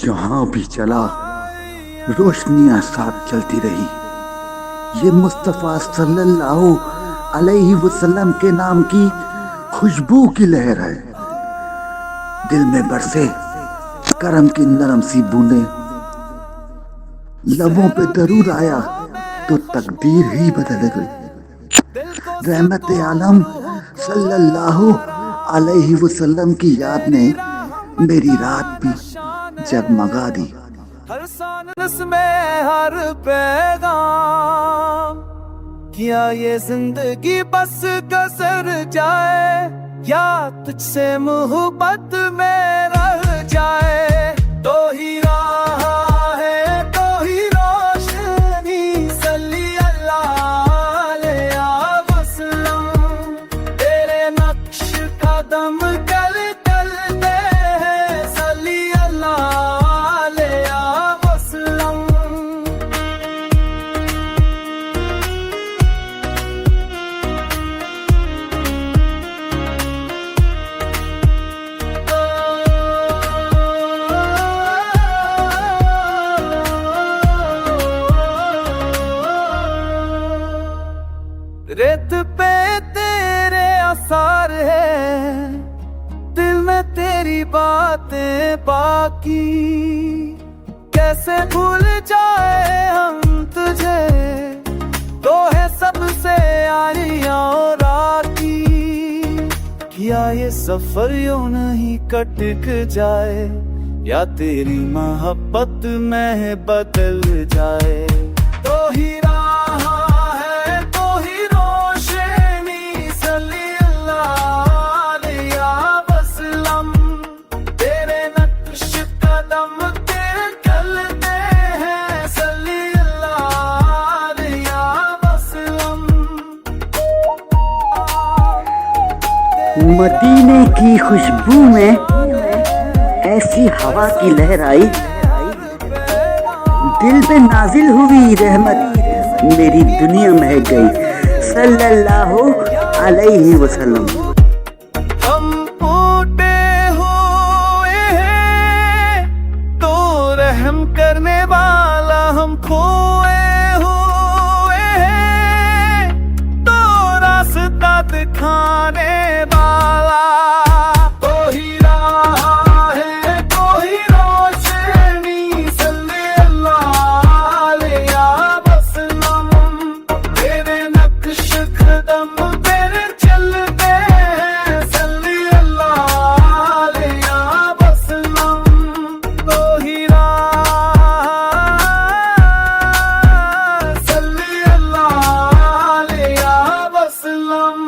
जहां भी चला रोशनियां साथ चलती रही। ये मुस्तफ़ा सल्लल्लाहु अलैहि वसल्लम के नाम की खुशबू की लहर है। दिल में बरसे करम की नरम सी बूंदे, लबों पे दरूद आया तो तकदीर ही बदल गई। रहमत आलम सल्लल्लाहु अलैहि वसल्लम की याद ने मेरी रात भी जगमगा दी। हर सांस में हर पैगाम, क्या ये जिंदगी बस गुजर जाए या तुझसे मोहब्बत में रह जाए। तो ही राह है तो ही रोशनी, सल्ली अल्लाह अलैहि वसल्लम। तेरे नक्श कदम कल चलते हैं, सल्ली अल्लाह अलैहि वसल्लम। रेत पे तेरे आसार है, दिल में तेरी बातें बाकी। कैसे भूल जाए हम तुझे, तो है सबसे यारियां और राकी। क्या ये सफर यूं नहीं कटक जाए, या तेरी मोहब्बत में बदल जाए। तो ही मदीने की खुशबू में ऐसी हवा की लहर आई, दिल पे नाजिल हुई रहमत, मेरी दुनिया महक गई। सल्लल्लाहु अलैहि वसल्लम। हम टूटे हुए हैं तो रहम करने वाला, हम खोए हुए हैं तो रास्ता दिखाने वाला। तो ही राह है तो ही रोशनी, सल्ली अल्लाह अलैहि वसल्लम। तेरे नक्श कदम तेरे चलते हैं, सल्ली अल्लाह अलैहि वसल्लम। तो ही राह, सल्ली अल्लाह अलैहि वसल्लम।